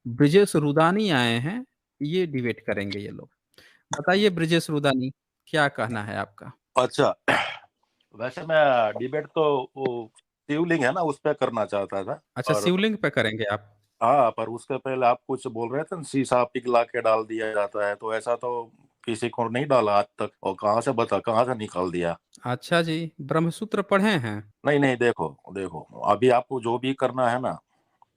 ब्रिजेश रुदानी आए हैं, ये डिबेट करेंगे ये लोग। बताइए ब्रिजेश रुदानी, क्या कहना है आपका? अच्छा, वैसे मैं डिबेट तो वो शिवलिंग है ना, उस पर करना चाहता था। अच्छा, और शिवलिंग पे करेंगे आप? हाँ, पर उसके पहले आप कुछ बोल रहे थे ना, शीशा पिघला के डाल दिया जाता है, तो ऐसा तो किसी को नहीं डाला आज तक। और कहाँ से बता, कहाँ से निकाल दिया? अच्छा जी, ब्रह्मसूत्र पढ़े हैं? नहीं नहीं, देखो देखो, अभी आपको जो भी करना है ना,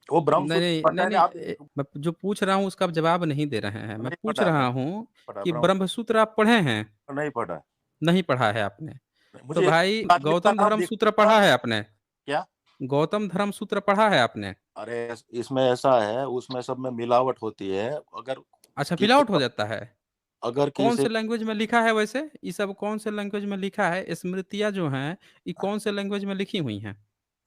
वो नहीं ब्रह्मसूत्र नहीं पढ़ना नहीं है नहीं, ना आप? मैं जो पूछ रहा हूँ उसका आप जवाब नहीं दे रहे हैं। मैं नहीं पूछ पढ़ा, रहा नहीं हूँ पढ़ा कि ब्रह्म, ब्रह्मसूत्र आप पढ़े हैं? नहीं पढ़ा। नहीं पढ़ा है आपने? तो मुझे भाई आदमी का गौतम नाम धर्म दिख सूत्र रहा पढ़ा है। है आपने? क्या? गौतम धर्म सूत्र पढ़ा है आपने? अरे, इसमें ऐसा है, उसमें सब में मिलावट होती है। अगर अच्छा, फिल किसी आउट हो जाता है? अगर कौन किसी से लैंग्वेज में लिखा है वैसे? ये सब कौन से लैंग्वेज में लिखा है? स्मृतियाँ जो हैं, ये कौन से लैंग्वेज में लिखी हुई हैं?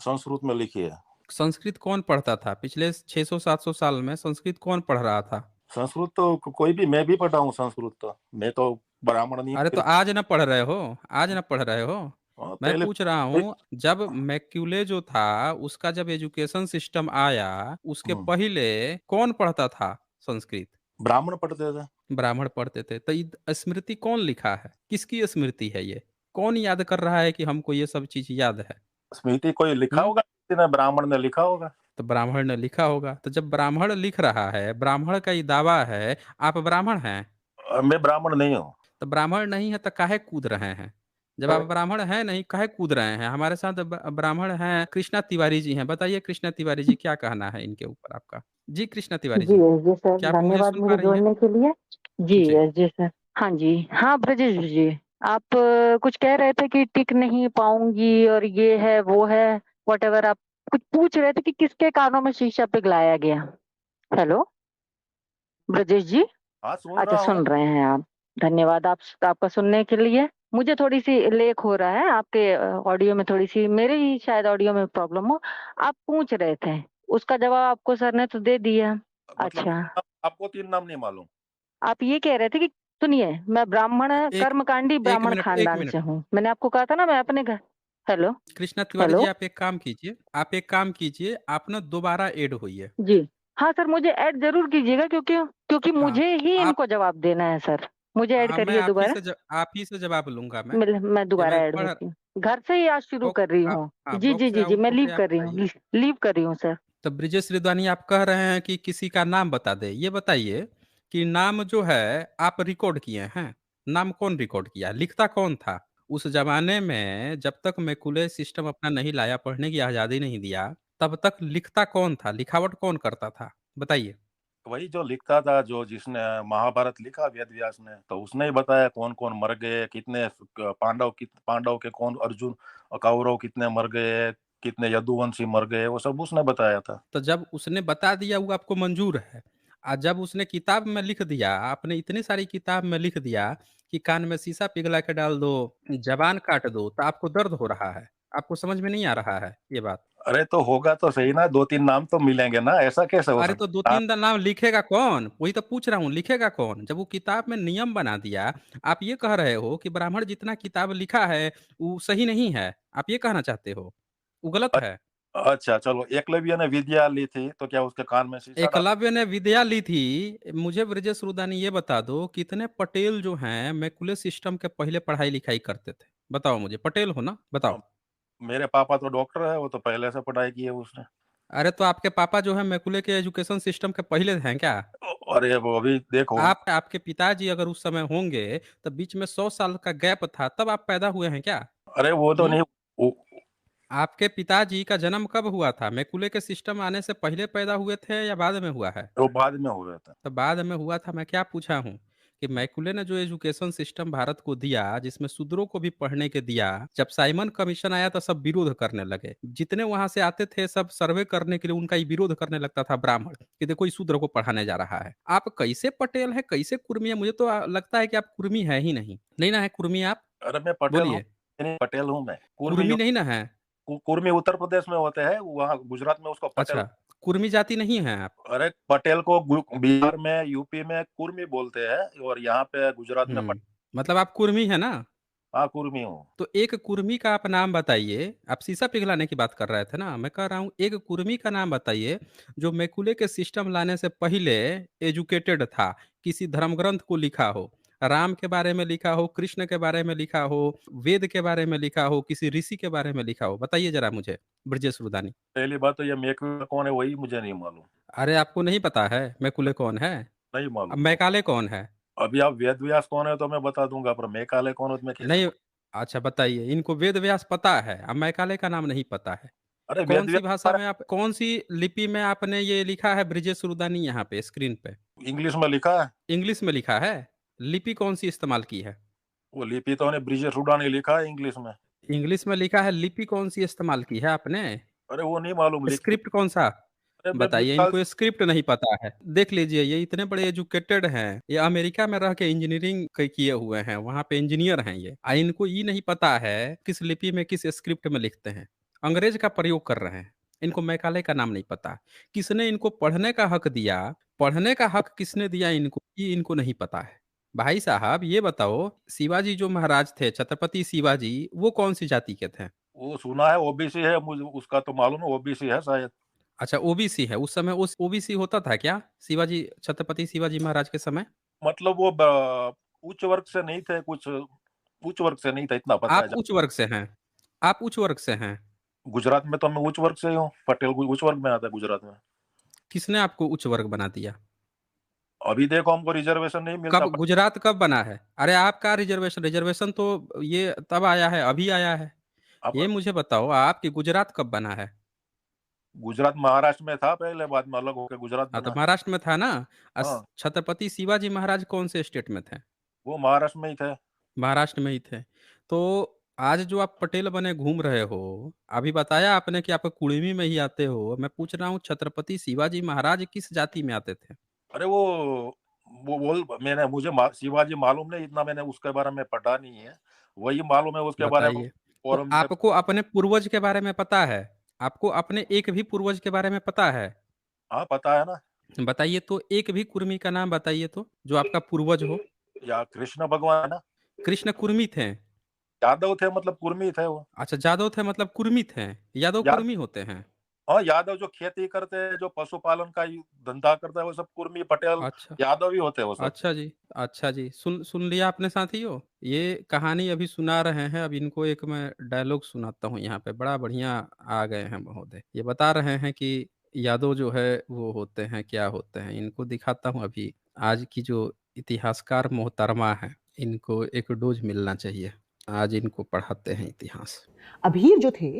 संस्कृत में लिखी है। संस्कृत कौन पढ़ता था पिछले 600-700 साल में? संस्कृत कौन पढ़ रहा था? संस्कृत तो कोई भी, मैं भी पढ़ा हूँ संस्कृत, तो मैं तो ब्राह्मण नहीं अरे तो फिर। आज ना पढ़ रहे हो? आज ना पढ़ रहे हो? मैं पहले पूछ रहा हूँ, जब मैक्यूले जो था उसका जब एजुकेशन सिस्टम आया, उसके हम्म, पहले कौन पढ़ता था संस्कृत? ब्राह्मण पढ़ते थे। ब्राह्मण पढ़ते थे। तो ये स्मृति कौन लिखा है? किसकी स्मृति है ये? कौन याद कर रहा है कि हमको ये सब चीज याद है? स्मृति कोई लिखा हम्म? होगा, किसी ने, ब्राह्मण ने लिखा होगा। तो ब्राह्मण ने लिखा होगा। तो जब ब्राह्मण लिख रहा है, ब्राह्मण का ये दावा है, आप ब्राह्मण हैं? मैं ब्राह्मण नहीं हूँ। तो ब्राह्मण नहीं है तो काहे कूद रहे हैं? जब आप ब्राह्मण हैं नहीं, काहे कूद रहे हैं? हमारे साथ ब्राह्मण हैं, कृष्णा तिवारी जी हैं। बताइए कृष्णा तिवारी जी, क्या कहना है इनके ऊपर आपका? जी कृष्णा तिवारी जी जी, एस जी सर, क्या आप मुझे धन्यवाद सुन पा मुझे रही हैं? जोड़ने के लिए। जी जी। एस जी सर। हाँ जी, हाँ ब्रजेश जी, आप कुछ कह रहे थे कि टिक नहीं पाऊंगी और ये है वो है, वट एवर। आप कुछ पूछ रहे थे कि किसके कानों में शीशा पिघलाया गया। हेलो ब्रजेश जी। हाँ, सुन अच्छा, रहा हूँ। सुन रहे हैं आप? धन्यवाद आपका सुनने के लिए। मुझे थोड़ी सी लेक हो रहा है आपके ऑडियो में, थोड़ी सी मेरे ही शायद ऑडियो में प्रॉब्लम हो। आप पूछ रहे थे, उसका जवाब आपको सर ने तो दे दिया। मतलब अच्छा, आपको 3 नाम नहीं मालूम? आप ये कह रहे थे कि सुनिए, मैं ब्राह्मण एक कर्मकांडी एक ब्राह्मण मिनट, एक खानदान मिनट। से हूँ। मैंने आपको कहा था ना, मैं अपने घर। हेलो कृष्णा तिवारी जी, हेलो आप एक काम कीजिए, आप एक काम कीजिए, आप ना दोबारा ऐड होइए। जी। हाँ सर, मुझे ऐड जरूर कीजिएगा, क्योंकि क्योंकि हाँ, मुझे ही आप, इनको जवाब देना है सर। मुझे ऐड हाँ, मैं करिए दोबारा। आप ही से जवाब लूंगा मैं। मैं ये दोबारा मैं ऐड पढ़, होती हूँ। घर से ही आज शुरू कर रही हूँ। हाँ, जी जी बॉक्स से जी जी, आउट मैं लीव होके आप कर रही हूँ, आइए। लीव कर रही हूँ सर। तो ब्रिजेश रिद्वानी, आप कह रहे हैं कि किसी का नाम बता दे। ये बताइए कि नाम जो है आप रिकॉर्ड किए हैं, नाम कौन रिकॉर्ड किया? लिखता कौन था? उस जमाने में जब तक मैकुले सिस्टम अपना नहीं लाया, पढ़ने की आजादी नहीं दिया, तब तक लिखता कौन था? लिखावट कौन करता था? बताइए। वही जो लिखता था, जो जिसने महाभारत लिखा वेद व्यास ने, तो उसने ही बताया कौन कौन मर गए, कितने पांडव के कौन, अर्जुन और कौरव कितने मर गए, कितने यदुवंशी मर गए, वो सब उसने बताया था। तो जब उसने बता दिया वो आपको मंजूर है। जब उसने किताब में लिख दिया, आपने इतनी सारी किताब में लिख दिया कि कान में शीशा पिघला के डाल दो, जबान काट दो, तो आपको दर्द हो रहा है? आपको समझ में नहीं आ रहा है ये बात? अरे तो होगा तो सही ना, 2-3 नाम तो मिलेंगे ना, ऐसा कैसे हो अरे तो दो सकता है? तीन नाम लिखेगा कौन? वही तो पूछ रहा हूँ, लिखेगा कौन? जब वो किताब में नियम बना दिया, आप ये कह रहे हो कि ब्राह्मण जितना किताब लिखा है वो सही नहीं है, आप ये कहना चाहते हो? वो गलत है? अच्छा चलो, एकलव्य ने विद्या ली थी, तो क्या उसके कान में शीशा डाल? एकलव्य ने विद्या ली थी। मुझे ब्रजेश रुदानी ये बता दो, कितने पटेल जो हैं मैकुले सिस्टम के पहले पढ़ाई लिखाई करते थे? बताओ मुझे, पटेल हो ना, बताओ। मेरे पापा तो डॉक्टर है, वो तो पहले से पढ़ाई की है उसने। अरे तो आपके पापा जो है मैकुले के एजुकेशन सिस्टम के पहले हैं क्या? अरे वो अभी देखो। आपके पिताजी अगर उस समय होंगे, तो बीच में 100 साल का गैप था, तब आप पैदा हुए हैं क्या? अरे वो तो हम्म? नहीं, वो, आपके पिताजी का जन्म कब हुआ था? मैकुले के सिस्टम आने से पहले पैदा हुए थे या बाद में हुआ है? वो बाद में हुआ था। तो बाद में हुआ था। मैं क्या पूछा हूँ कि मैकुले ने जो एजुकेशन सिस्टम भारत को दिया, जिसमें शूद्रों को भी पढ़ने के दिया, जब साइमन कमीशन आया तो सब विरोध करने लगे। जितने वहां से आते थे सब सर्वे करने के लिए उनका ही विरोध करने लगता था ब्राह्मण, कि देखो इस शूद्र को पढ़ाने जा रहा है। आप कैसे पटेल है, कैसे कुर्मी है? मुझे तो लगता है कि आप कुर्मी है ही नहीं। नहीं ना है कुर्मी आप? अरे मैं पटेल हूँ। बोलिए। नहीं, पटेल हूँ मैं। कुर्मी नहीं ना है? कुर्मी उत्तर प्रदेश में होते हैं, वहाँ गुजरात में उसको पटेल। अच्छा, कुर्मी जाति नहीं है आप? अरे पटेल को बिहार में, यूपी में कुर्मी बोलते हैं, और यहाँ पे गुजरात में मतलब आप कुर्मी है ना? हाँ कुर्मी हूँ। तो एक कुर्मी का आप नाम बताइए। आप शीशा पिघलाने की बात कर रहे थे ना, मैं कह रहा हूँ एक कुर्मी का नाम बताइए जो मैकुले के सिस्टम लाने से पहले एजुकेटेड था, किसी धर्म ग्रंथ को लिखा हो, राम के बारे में लिखा हो, कृष्ण के बारे में लिखा हो, वेद के बारे में लिखा हो, किसी ऋषि के बारे में लिखा हो, बताइए जरा मुझे ब्रजेश रुदानी। पहली बात तो ये मैकुला कौन है वही मुझे नहीं मालूम। अरे आपको नहीं पता है मैकुले कौन है? नहीं अब मालूम। मैकाले कौन है? अभी आप वेद व्यास कौन है तो मैं बता दूंगा, पर मैकाले कौन है तो मैं कैसे नहीं। बता। अच्छा बताइए, इनको वेद व्यास पता है, अब मैकाले का नाम नहीं पता है। अरे कौन वेद सी व्यास भाषा में आप, कौन सी लिपि में आपने ये लिखा है ब्रिजेश रुदानी यहाँ पे स्क्रीन पे? इंग्लिश में लिखा है। इंग्लिश में लिखा है? लिपि कौन सी इस्तेमाल की है? वो लिपि तो ने ब्रिजेश हुडा ने लिखा है इंग्लिश में। इंग्लिश में लिखा है, लिपि कौन सी इस्तेमाल की है आपने? अरे वो नहीं मालूम लिख। स्क्रिप्ट कौन सा? अरे मैं बताइए, निकाल। इनको स्क्रिप्ट नहीं पता है। देख लीजिए, ये इतने बड़े एजुकेटेड हैं, ये अमेरिका में रह के इंजीनियरिंग किए हुए हैं, वहां पे इंजीनियर हैं ये, इनको ये नहीं पता है किस लिपि में किस स्क्रिप्ट में लिखते हैं। अंग्रेज का प्रयोग कर रहे हैं। इनको मैकाले का नाम नहीं पता। किसने इनको पढ़ने का हक दिया, पढ़ने का हक किसने दिया इनको, ये इनको नहीं पता है। भाई साहब ये बताओ, शिवाजी जो महाराज थे, छत्रपति शिवाजी, वो कौन सी जाति के थे? वो सुना है ओबीसी है, मुझे उसका तो मालूम है ओबीसी है शायद। अच्छा ओबीसी है, उस समय उस ओबीसी होता था क्या शिवाजी, छत्रपति शिवाजी महाराज के समय? मतलब वो उच्च वर्ग से नहीं थे कुछ, उच्च वर्ग से नहीं था इतना पता आप है। उच्च वर्ग से हैं? आप उच्च वर्ग से हैं? गुजरात में तो मैं उच्च वर्ग से ही हूँ, पटेल उच्च वर्ग में आता है गुजरात में। किसने आपको उच्च वर्ग बना दिया? अभी देखो हमको रिजर्वेशन नहीं मिलता। कब गुजरात कब बना है? अरे आपका रिजर्वेशन, रिजर्वेशन तो ये तब आया है, अभी आया है। अब ये मुझे बताओ आपकी गुजरात कब बना है? गुजरात महाराष्ट्र में था पहले, बाद में अलग होकर गुजरात हाँ तो बना। महाराष्ट्र में था ना। हाँ छत्रपति शिवाजी महाराज कौन से स्टेट में थे? वो महाराष्ट्र में ही थे। महाराष्ट्र में ही थे। तो आज जो आप पटेल बने घूम रहे हो, अभी बताया आपने कि आप कुड़मी में ही आते हो, मैं पूछ रहा हूँ छत्रपति शिवाजी महाराज किस जाति में आते थे? अरे वो बोल मैंने मुझे शिवाजी मालूम नहीं इतना, मैंने उसके बारे में पढ़ा नहीं है। वही मालूम है उसके बारे में। बताइए। तो फोरम में। आपको अपने पूर्वज के बारे में पता है? आपको अपने एक भी पूर्वज के बारे में पता है? हाँ पता है ना। बताइए तो, एक भी कुर्मी का नाम बताइए तो, जो आपका पूर्वज हो। या कृष्ण भगवान है ना। कृष्ण कुर्मी थे? यादव थे मतलब कुर्मी थे वो। अच्छा जादव थे मतलब कुर्मी थे? यादव याद कुर्मी होते हैं? हाँ यादव जो खेती करते हैं, जो पशुपालन का धंधा करता है, वो सब कुर्मी पटेल अच्छा। यादव ही होते हैं वो सब। अच्छा जी। अच्छा जी, सुन सुन लिया आपने साथियों, ये कहानी अभी सुना रहे हैं। अब इनको एक मैं डायलॉग सुनाता हूँ यहाँ पे, बड़ा बढ़िया आ गए हैं महोदय। ये बता रहे हैं कि यादव जो है वो होते हैं, क्या होते हैं, इनको दिखाता हूँ अभी। आज की जो इतिहासकार मोहतरमा है, इनको एक डोज मिलना चाहिए। आज इनको पढ़ाते हैं इतिहास। अभीर जो थे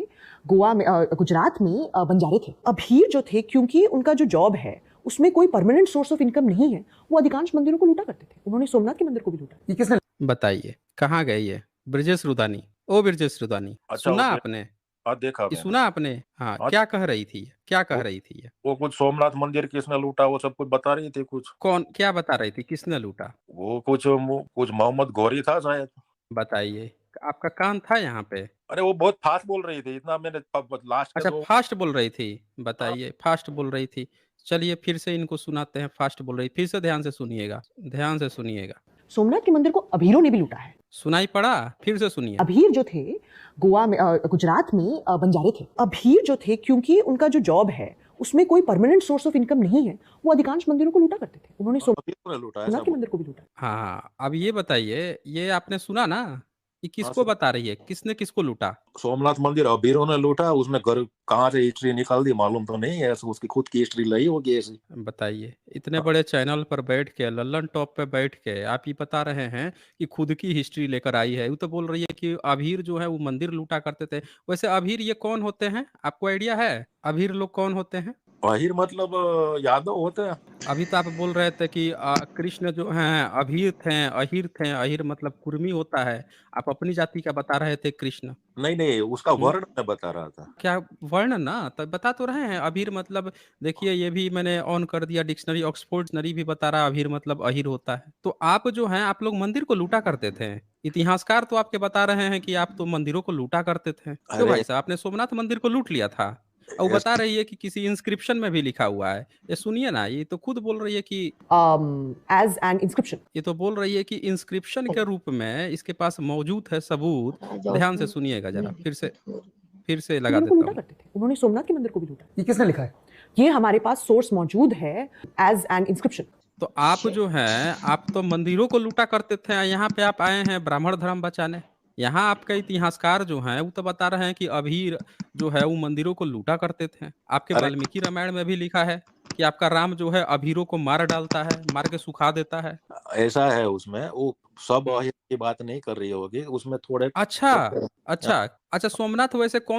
गोवा में गुजरात में बंजारे थे। अभीर जो थे क्योंकि उनका जो जॉब है उसमें कोई परमानेंट सोर्स ऑफ इनकम नहीं है, वो अधिकांश मंदिरों को लूटा करते थे। उन्होंने सोमनाथ के मंदिर को भी लूटा। ये किसने? बताइए कहाँ गए ये ब्रजेश रुदानी? ओ ब्रजेश रुदानी, अच्छा सुना ओके। आपने? हाँ देखा ये मैंने। सुना आपने? हाँ, हाँ क्या कह रही थी ये? क्या कह वो रही थी ये? वो कुछ सोमनाथ मंदिर किसने लूटा वो सब कुछ बता रही थी कुछ। कौन क्या बता रही थी, किसने लूटा? वो कुछ मोहम्मद गौरी था शायद। बताइए। आपका कान था यहाँ पे? अरे वो बहुत फास्ट बोल रही थी, इतना मैंने लास्ट के अच्छा दो। फास्ट बोल रही थी? हाँ बताइए, फास्ट बोल रही थी। चलिए फिर से इनको सुनाते हैं, फास्ट बोल रही, फिर से ध्यान से सुनिएगा, ध्यान से सुनिएगा। सोमनाथ के मंदिर को अभीरों ने भी लूटा है। सुनाई पड़ा? फिर से सुनिए। अभीर जो थे गोवा में गुजरात में बंजारे थे। अभीर जो थे क्योंकि उनका जो जॉब है उसमें कोई परमानेंट सोर्स ऑफ इनकम नहीं है, वो अधिकांश मंदिरों को लूटा करते थे। उन्होंने अभी लूटा ऐसा सोमनाथ के मंदिर को भी लूटा। हाँ अब ये बताइए, ये आपने सुना ना, ये हाँ किसको बता रही है, किसने किसको लूटा? सोमनाथ मंदिर अबीरों ने लूटा, उसने घर कहाँ से हिस्ट्री निकाल दी मालूम तो नहीं है, उसकी खुद की हिस्ट्री लाई होगी ऐसी। बताइए, इतने बड़े चैनल पर बैठ के, लल्लन टॉप पे बैठ के आप ये बता रहे हैं कि खुद की हिस्ट्री लेकर आई है। वो तो बोल रही है कि अभीर जो है वो मंदिर लूटा करते थे। वैसे अभीर ये कौन होते हैं, आपको आइडिया है अभीर लोग कौन होते हैं? अहिर मतलब यादव होते हैं। अभी तो आप बोल रहे थे कि कृष्ण जो हैं अभीर थे, अहिर थे। अहिर मतलब कुर्मी होता है। आप अपनी जाति का बता रहे थे कृष्ण। नहीं नहीं उसका हम्म? वर्ण मैं बता रहा था। क्या वर्ण ना, तो बता तो रहे हैं अभीर मतलब। देखिए ये भी मैंने ऑन कर दिया डिक्शनरी, ऑक्सफोर्ड डिक्शनरी भी बता रहा है अभीर मतलब अहिर होता है। तो आप जो हैं, आप लोग मंदिर को लूटा करते थे। इतिहासकार तो आपके बता रहे हैं कि आप तो मंदिरों को लूटा करते थे। क्यों अरे भाई साहब, आपने सोमनाथ मंदिर को लूट लिया था? और वो बता रही है कि किसी इंस्क्रिप्शन में भी लिखा हुआ है। ये सुनिए ना, ये तो खुद बोल रही है कि as an inscription. ये तो बोल रही है कि इंस्क्रिप्शन के रूप में इसके पास मौजूद है सबूत। ध्यान से सुनिएगा जरा, फिर से लगा मंदिरों को देता लूटा हूँ। करते थे, उन्होंने सोमनाथ के मंदिर को भी लूटा। ये किसने लिखा है? ये हमारे पास सोर्स मौजूद है as an inscription. तो आप जो है, आप तो मंदिरों को लूटा करते थे, यहाँ पे आप आए हैं ब्राह्मण धर्म बचाने। यहाँ आपके इतिहासकार जो हैं वो तो बता रहे हैं कि अभीर जो है वो मंदिरों को लूटा करते थे। आपके अरे वाल्मीकि रामायण में भी लिखा है कि आपका राम जो है अभीरों को मार डालता है, मार के सुखा देता है। ऐसा है उसमें, वो सब की बात नहीं कर रही होगी उसमें थोड़े। अच्छा अच्छा अच्छा, सोमनाथ वैसे कौन